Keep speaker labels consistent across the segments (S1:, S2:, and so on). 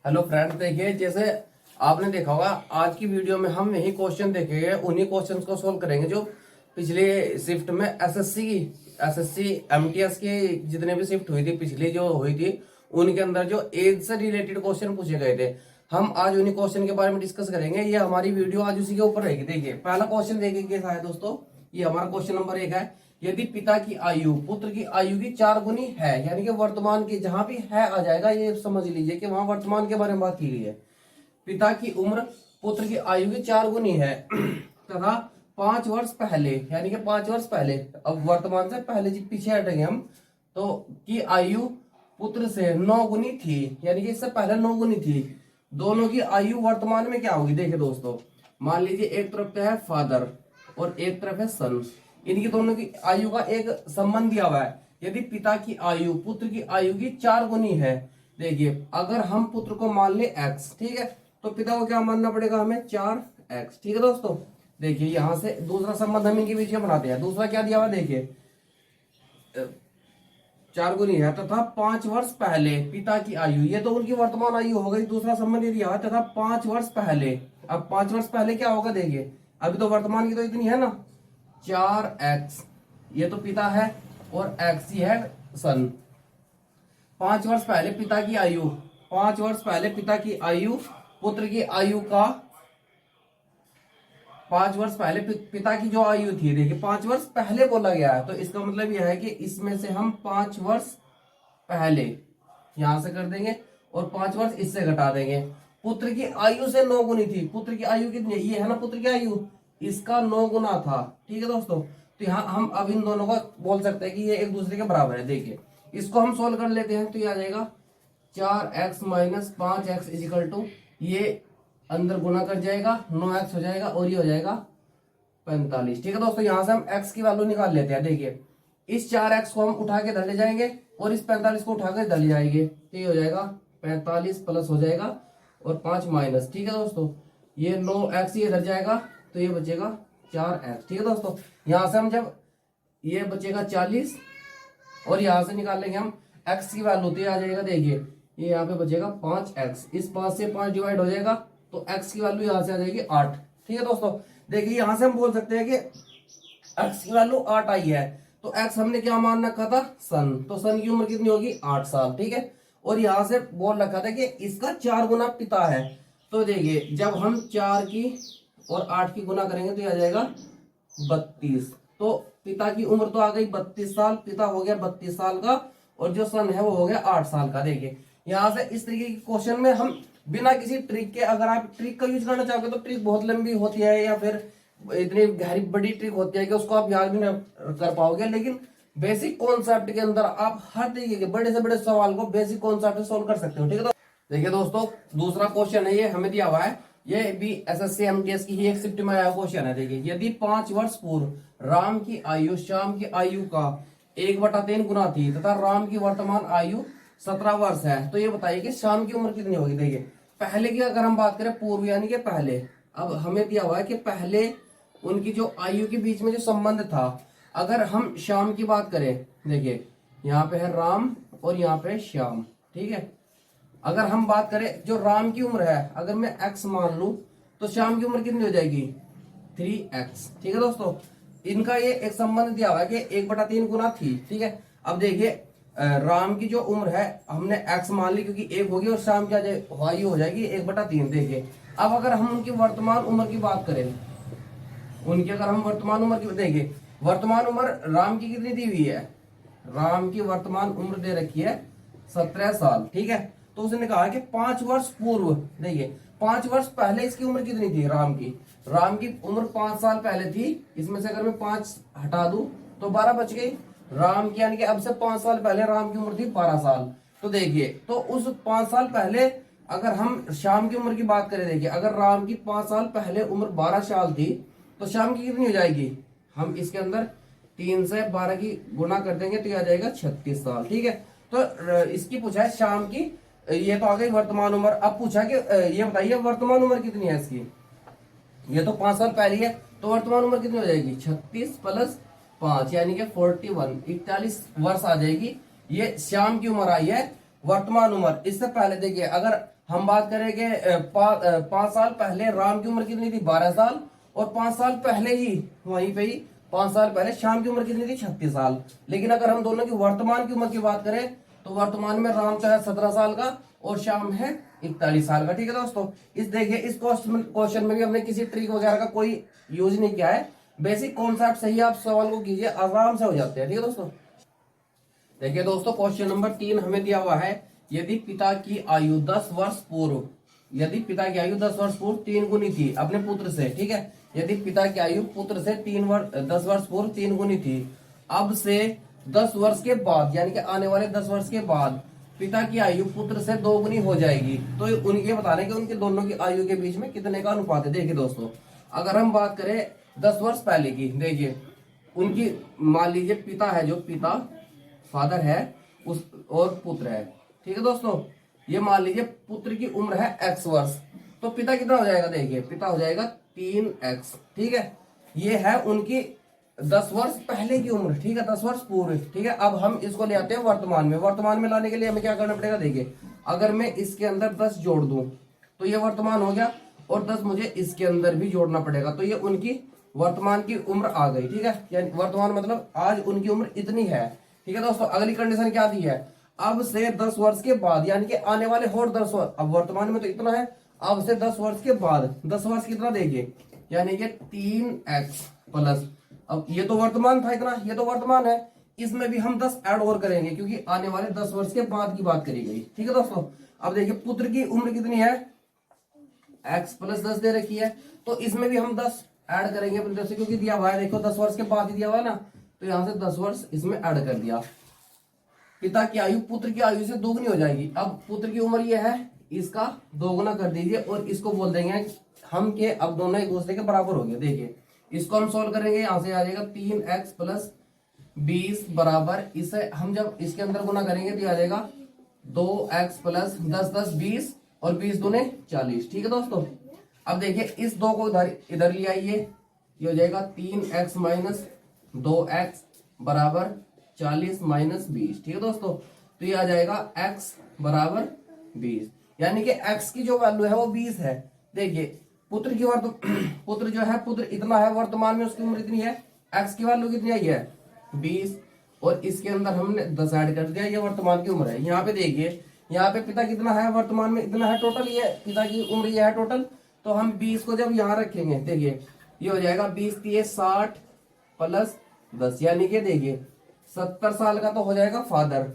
S1: Hello friends, देखिए जैसे आपने देखा होगा आज की वीडियो में हम यही क्वेश्चन देखेंगे, उन्हीं क्वेश्चंस को सोल्व करेंगे जो पिछले शिफ्ट में एसएससी एमटीएस की जितने भी शिफ्ट हुई थी, पिछली जो हुई थी उनके अंदर जो एज से रिलेटेड क्वेश्चन पूछे गए थे। हम आज उन्हीं क्वेश्चन के बारे में डिस्कस करेंगे। ये हमारी वीडियो आज उसी के ऊपर रहेगी। देखिए पहला क्वेश्चन देखिए कैसा है दोस्तों। ये हमारा क्वेश्चन नंबर 1 है। यदि पिता की आयु पुत्र की आयु की 4 गुनी है, यानी कि वर्तमान की जहां भी है आ जाएगा, ये समझ लीजिए कि वहां वर्तमान के बारे में बात की गई है। पिता की उम्र पुत्र की आयु की 4 गुनी है तथा 5 वर्ष पहले, यानी कि 5 वर्ष पहले, अब वर्तमान से पहले जी पीछे हटेंगे हम, तो की आयु पुत्र से 9 गुनी थी, यानी कि इससे पहले 9 गुनी थी। दोनों की आयु वर्तमान में क्या होगी? देखिए दोस्तों, मान लीजिए एक तरफ पे है फादर और एक तरफ है सन। इनकी दोनों की आयु का एक संबंध दिया हुआ है। यदि पिता की आयु पुत्र की आयु की 4 गुनी है, देखिए अगर हम पुत्र को मान ले x, ठीक है, तो पिता को क्या मानना पड़ेगा हमें? 4x। ठीक है दोस्तों, देखिए यहां से दूसरा संबंध हम इनके बीच में बनाते हैं। दूसरा क्या दिया हुआ देखिए, 4 गुनी है तथा 5 वर्ष पहले पिता की आयु, ये तो उनकी वर्तमान आयु हो गई। दूसरा संबंध ये दिया तथा 5 वर्ष पहले। अब 5 वर्ष पहले क्या होगा? देखिए अभी तो वर्तमान की तो इतनी है ना, 4x, ये तो पिता है और x ही है सन। 5 वर्ष पहले पिता की आयु, 5 वर्ष पहले पिता की आयु पुत्र की आयु का, 5 वर्ष पहले पिता की जो आयु थी, देखिए 5 वर्ष पहले बोला गया है, तो इसका मतलब यह है कि इसमें से हम 5 वर्ष पहले यहां से कर देंगे और 5 वर्ष इससे घटा देंगे। पुत्र की आयु से 9 गुनी थी। पुत्र की आयु कितनी है? ये है ना पुत्र की आयु, इसका 9 गुना था। ठीक है दोस्तों, तो यहाँ हम अब इन दोनों का बोल सकते हैं कि ये एक दूसरे के बराबर है। देखिए इसको हम सोल्व कर लेते हैं तो ये आ जाएगा 4x minus 5x is equal to, ये अंदर गुना कर जाएगा, 9x हो जाएगा और ये हो जाएगा 45। ठीक है दोस्तों, यहां से हम x की वैल्यू निकाल लेते हैं। देखिए इस 4x को हम उठा के इधर ले जाएंगे और इस 45 को उठा के इधर ले जाएंगे, तो ये हो जाएगा 45 प्लस हो जाएगा और 5 माइनस। ठीक है दोस्तों, ये 9x ये इधर जाएगा तो ये बचेगा 4x। ठीक है दोस्तों, यहां से हम जब ये बचेगा 40 और यहां से निकाल लेंगे हम x की वैल्यू, तो ये आ जाएगा, देखिए ये यहाँ पे बचेगा 5x, इस 5 से 5 डिवाइड हो जाएगा तो x की वैल्यू यहां से आ जाएगी 8। ठीक है दोस्तों, देखिए यहां से हम बोल सकते हैं कि x की वैल्यू 8 आई है, तो x हमने क्या मान रखा था? सन, तो सन की उम्र कितनी होगी? 8 साल। ठीक है, और यहां से बोल रखा था कि इसका 4 गुना पिता है, तो देखिए जब हम 4 की और 8 की गुना करेंगे तो यह आ जाएगा 32। तो पिता की उम्र तो आ गई 32 साल, पिता हो गया 32 साल का और जो सन है वो हो गया 8 साल का। देखिए यहां से इस तरीके के क्वेश्चन में हम बिना किसी ट्रिक के, अगर आप ट्रिक का यूज करना चाहोगे तो ट्रिक बहुत लंबी होती है या फिर इतनी गहरी बड़ी ट्रिक होती है कि उसको आप याद भी नहीं कर पाओगे, लेकिन बेसिक कॉन्सेप्ट के अंदर आप हर तरीके के बड़े से बड़े सवाल को बेसिक कॉन्सेप्ट से सोल्व कर सकते हो। ठीक है, तो देखिए दोस्तों दूसरा क्वेश्चन है, ये हमें दिया हुआ है, ये भी एसएससी एमटीएस की ही एक शिफ्ट में आया क्वेश्चन है। देखिए यदि 5 वर्ष पूर्व राम की आयु श्याम की आयु का 1/3 गुना थी तथा राम की वर्तमान आयु 17 वर्ष है, तो ये बताइए कि श्याम की उम्र कितनी होगी। देखिए पहले की अगर हम बात करें, पूर्व यानी कि पहले, अब हमें दिया हुआ है कि पहले उनकी जो आयु के बीच में जो संबंध था, अगर हम श्याम की बात करें, देखिए यहाँ पे है राम और यहाँ पे है श्याम। ठीक है, अगर हम बात करें जो राम की उम्र है, अगर मैं x मान लूं तो श्याम की उम्र कितनी हो जाएगी? 3x। ठीक है दोस्तों, इनका ये एक संबंध दिया हुआ है कि 1/3 गुना थी। ठीक है, अब देखिए राम की जो उम्र है हमने x मान ली क्योंकि 1 होगी और श्याम क्या आयु हो जाएगी 1/3। देखिए अब अगर हम उनकी वर्तमान उम्र की बात करें, उनकी अगर हम वर्तमान उम्र की, देखिए वर्तमान उम्र राम की कितनी दी हुई है? राम की वर्तमान उम्र दे रखी है 17 साल। ठीक है, तो उसने कहा कि 5 वर्ष पूर्व, देखिए 5 वर्ष पहले इसकी उम्र कितनी थी? राम की उम्र 5 साल पहले थी। इसमें से अगर मैं 5 हटा दूं तो 12 बच गई राम की, यानी कि अब से 5 साल पहले राम की उम्र थी 12 साल। तो देखिए तो उस 5 साल पहले अगर हम श्याम की उम्र की बात करें, देखिए अगर राम की 5 साल पहले उम्र 12 साल थी तो श्याम की कितनी हो जाएगी? हम इसके अंदर 3 से 12 की गुना कर देंगे तो यह आ जाएगा 36 साल। ठीक है, तो इसकी पूछा है श्याम की, ये तो आ गई वर्तमान उम्र। अब पूछा कि ये बताइए वर्तमान उम्र कितनी है इसकी? ये तो 5 साल पहले है, तो वर्तमान उम्र कितनी हो जाएगी? 36 प्लस 5 यानी कि 41, 41 वर्ष आ जाएगी। ये श्याम की उम्र आई है वर्तमान उम्र, इससे पहले देखिए अगर हम बात करें कि 5 साल पहले राम की उम्र कितनी थी, 12 साल, और 5 साल पहले ही वहीं पे ही 5 साल पहले श्याम की उम्र कितनी थी, 36 साल। लेकिन अगर हम दोनों की वर्तमान की उम्र की बात करें तो वर्तमान में राम तो है 17 साल का और श्याम है 41 साल का। ठीक है दोस्तों, इस देखिए इस क्वेश्चन में भी हमने किसी ट्रिक वगैरह का कोई यूज नहीं किया है, बेसिक कॉन्सेप्ट से ही आप सवाल को कीजिए, आराम से हो जाते हैं। ठीक है दोस्तों, देखिए दोस्तों क्वेश्चन नंबर 3 हमें दिया हुआ है, यदि पिता की आयु 10 वर्ष पूर्व, यदि पिता की आयु 10 वर्ष पूर्व 3 गुनी थी अपने पुत्र से, ठीक है, यदि पिता की आयु पुत्र से 10 वर्ष पूर्व 3 गुनी थी, अब से 10 वर्ष के बाद यानी कि आने वाले 10 वर्ष के बाद पिता की आयु पुत्र से 2 गुनी हो जाएगी, तो उनके बता रहे कि उनके दोनों की आयु के बीच में कितने का अनुपात है। देखिए दोस्तों, अगर हम बात करें 10 वर्ष पहले की, देखिए उनकी मान लीजिए पिता है, जो पिता फादर है उस और पुत्र है, ठीक है दोस्तों, ये मान लीजिए पुत्र की उम्र है x वर्ष, तो पिता कितना हो जाएगा, देखिए पिता हो जाएगा 3x। ठीक है, ये है उनकी 10 वर्ष पहले की उम्र, ठीक है, 10 वर्ष पूर्व। ठीक है, अब हम इसको ले आते हैं वर्तमान में। वर्तमान में लाने के लिए हमें क्या करना पड़ेगा, देखिए अगर मैं इसके अंदर 10 जोड़ दूं तो ये वर्तमान हो गया, और 10 मुझे इसके अंदर भी जोड़ना पड़ेगा, तो ये उनकी वर्तमान की उम्र आ गई। ठीक है, यानी वर्तमान मतलब आज उनकी उम्र इतनी है। ठीक है दोस्तों, अगली कंडीशन क्या दी है, अब से 10 वर्ष के बाद यानी कि आने वाले और 10 वर्ष, अब वर्तमान में तो इतना है, अब से 10 वर्ष के बाद 10 वर्ष कितना देखिए, यानी कि 3x प्लस, अब ये तो वर्तमान था इतना, ये तो वर्तमान है, इसमें भी हम 10 ऐड और करेंगे क्योंकि आने वाले 10 वर्ष के बाद की बात करी गई। ठीक है दोस्तों, अब देखिए पुत्र की उम्र कितनी है, x प्लस 10 दे रखी है, तो इसमें भी हम 10 ऐड करेंगे अपनी तरफ से, क्योंकि दिया हुआ है, देखो 10 वर्ष के बाद ही दिया हुआ है ना, तो यहां से 10 वर्ष इसमें ऐड कर दिया। पिता की आयु पुत्र की आयु से दोगुनी हो जाएगी। अब पुत्र की उम्र ये है, इसका दोगुना कर दीजिए और इसको बोल देंगे हम के अब दोनों एक दूसरे के बराबर हो गए। देखिए इसको हम सोल्व करेंगे, यहां से आ जाएगा 3x प्लस 20 बराबर, इसे हम जब इसके अंदर गुना करेंगे तो आ जाएगा 2x प्लस 10 10 20 और 20 दूने 40। ठीक है दोस्तों, अब देखिए इस 2 को इधर ले आइए, ये हो जाएगा 3x माइनस 2x बराबर 40 माइनस 20। ठीक है दोस्तों, तो ये आ जाएगा x बराबर 20, यानी कि x की जो वैल्यू है वो 20 है। देखिए पुत्र की पुत्र जो है, पुत्र इतना है, वर्तमान में उसकी उम्र इतनी है, x की वैल्यू कितनी आई है 20, और इसके अंदर हमने 10 ऐड कर दिया, ये वर्तमान की उम्र है। यहाँ पे देखिए, यहाँ पे पिता कितना है, वर्तमान में इतना है टोटल, ये पिता की उम्र ये है टोटल, तो हम 20 को जब यहाँ रखेंगे, देखिए ये हो जाएगा 20 30 60 प्लस 10, यानी कि देखिए 70 साल का तो हो जाएगा फादर,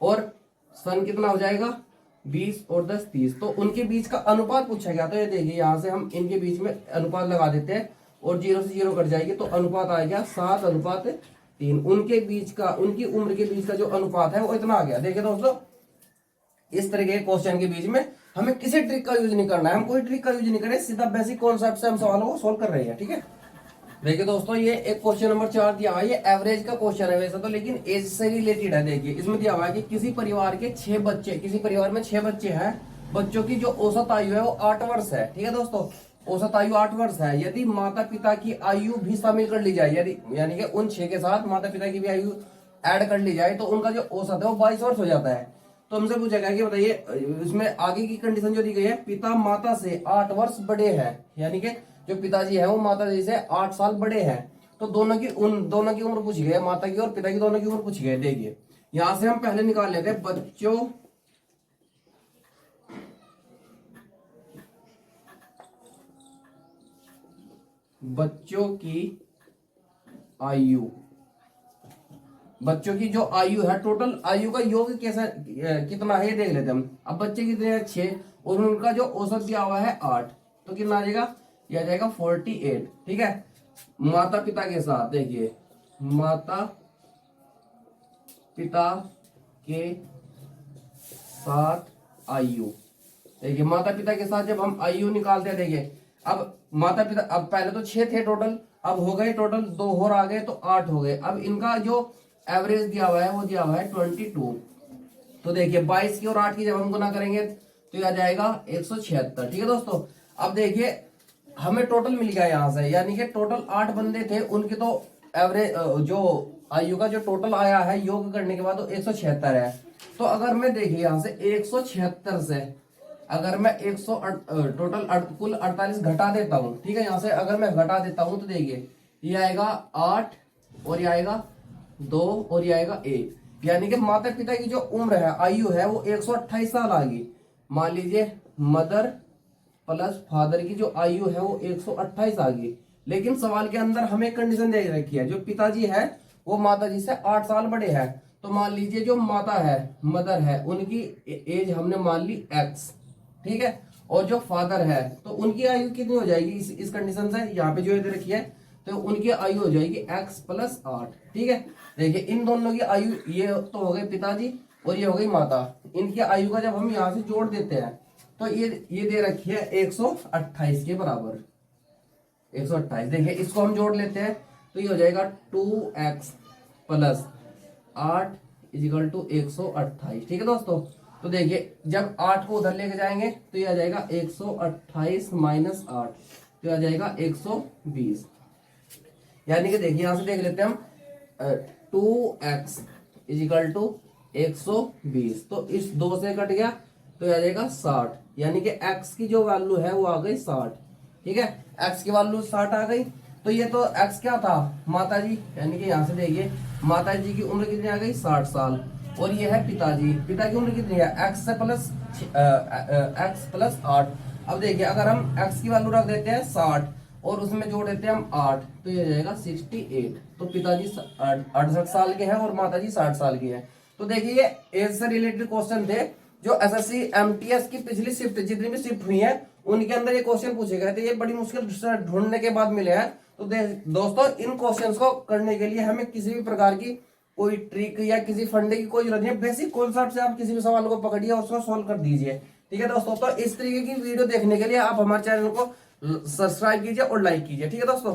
S1: और सन कितना हो जाएगा 20 और 10 30, तो उनके बीच का अनुपात पूछा गया। तो ये देखिए यहाँ से हम इनके बीच में अनुपात लगा देते हैं और 0 से 0 कट जाएगी, तो अनुपात आ गया 7:3। उनके बीच का, उनकी उम्र के बीच का जो अनुपात है वो इतना आ गया। देखिए दोस्तों, इस तरह के क्वेश्चन के बीच में हमें किसी ट्रिक का यूज नहीं करना है, हम कोई ट्रिक का यूज नहीं करें, सीधा बेसिक कॉन्सेप्ट से हम सवालों को सोल्व कर रहे हैं। ठीक है, देखिए दोस्तों, ये एक क्वेश्चन नंबर 4 दिया हुआ है, ये एवरेज का क्वेश्चन है वैसे तो, लेकिन एज से रिलेटेड है। देखिए इसमें दिया हुआ है कि किसी परिवार के 6 बच्चे, किसी परिवार में 6 बच्चे हैं, बच्चों की जो औसत आयु है वो 8 वर्ष है। ठीक है दोस्तों, औसत आयु 8 वर्ष है। यदि माता पिता की आयु भी शामिल कर ली जाए, यदि यानी कि उन 6 के साथ माता पिता की भी आयु ऐड कर ली जाए, तो उनका जो औसत है वो 22 वर्ष हो जाता है। तो हमसे पूछेगा कि बताइए इसमें आगे की कंडीशन जो दी गई है, पिता माता से 8 वर्ष बड़े हैं, यानी कि जो पिताजी है वो माता जी से 8 साल बड़े हैं, तो दोनों की उम्र पूछी गई है, माता की और पिता की दोनों की उम्र पूछी गई। देखिए यहां से हम पहले निकाल लेते हैं बच्चों की आयु, बच्चों की जो आयु है, टोटल आयु का योग कैसा कितना है ये देख लेते हैं हम। अब बच्चे कितने हैं 6, और उनका जो औसत दिया हुआ है 8, तो कितना आ जाएगा, यह आ जाएगा 48। ठीक है, माता पिता के साथ, देखिए माता पिता के साथ आयु, देखिए माता पिता के साथ जब हम आयु निकालते हैं, देखिए अब माता पिता, अब पहले तो 6 थे टोटल, अब हो गए टोटल 2 और आ गए तो 8 हो गए। अब इनका जो एवरेज दिया हुआ है वो दिया हुआ है 22, तो देखिए 22 की और 8 की जब हम गुना करेंगे तो यह आ जाएगा 176। ठीक है दोस्तों, अब देखिए हमें टोटल मिल गया यहां से, यानी कि टोटल 8 बंदे थे, उनके तो एवरेज जो आयु का जो टोटल आया है योग करने के बाद वो 176 है। तो अगर मैं देखिए यहाँ से 176 से अगर मैं 100 टोटल कुल 48 घटा देता हूँ, ठीक है, यहाँ से अगर मैं घटा देता हूँ तो देखिए ये आएगा 8 और ये आएगा 2 और ये आएगा 1, यानी कि माता पिता की जो उम्र है, आयु है, वो 128 साल आ गई। मान लीजिए मदर प्लस फादर की जो आयु है वो 128 आ गई। लेकिन सवाल के अंदर हमें कंडीशन दे रखी है, जो पिताजी है वो माता जी से 8 साल बड़े हैं। तो मान लीजिए जो माता है, मदर है, उनकी एज हमने मान ली x, ठीक है, और जो फादर है तो उनकी आयु कितनी हो जाएगी इस कंडीशन से, यहाँ पे जो दे रखी है, तो उनकी आयु हो जाएगी x प्लस 8, ठीक है। देखिए इन दोनों की आयु, ये तो हो गए पिताजी और ये हो गई माता, इनकी आयु का जब हम यहाँ से जोड़ देते हैं तो ये दे रखी है 128 के बराबर, 128। देखिए इसको हम जोड़ लेते हैं तो ये हो जाएगा 2x प्लस 8 इजिकल टू 128, ठीक है दोस्तों। तो देखिए जब 8 को उधर लेके जाएंगे तो ये आ जाएगा 128 माइनस 8, तो ये आ जाएगा 120। यानी कि देखिए यहां से देख लेते हैं हम 2x इजिकल टू 120, तो इस 2 से कट गया तो ये आ जाएगा 60, यानी कि x की जो वैल्यू है वो आ गई 60, ठीक है। x की वैल्यू 60 आ गई। तो ये तो x क्या था, माता जी, यानी कि यहाँ से देखिए माता जी की उम्र कितनी आ गई 60 साल, और ये है पिताजी, पिता की उम्र कितनी है x से प्लस x प्लस 8। अब देखिए अगर हम x की वैल्यू रख देते हैं 60 और उसमें जोड़ देते हैं हम 8, तो ये जाएगा 68। तो पिताजी 68 साल के हैं और माता जी 60 साल की है। तो देखिए ये एज से रिलेटेड क्वेश्चन थे जो एसएससी एमटीएस की पिछली शिफ्ट जितनी भी शिफ्ट हुई है उनके अंदर ये क्वेश्चन पूछे गए थे। ये बड़ी मुश्किल से ढूंढने के बाद मिले हैं। तो दोस्तों इन क्वेश्चंस को करने के लिए हमें किसी भी प्रकार की कोई ट्रिक या किसी फंडे की कोई जरूरत नहीं है। बेसिक कॉन्सेप्ट से आप किसी भी सवाल को पकड़िए और उसको सोल्व कर दीजिए, ठीक है दोस्तों। तो इस तरीके की वीडियो देखने के लिए आप हमारे चैनल को सब्सक्राइब कीजिए और लाइक कीजिए, ठीक है दोस्तों।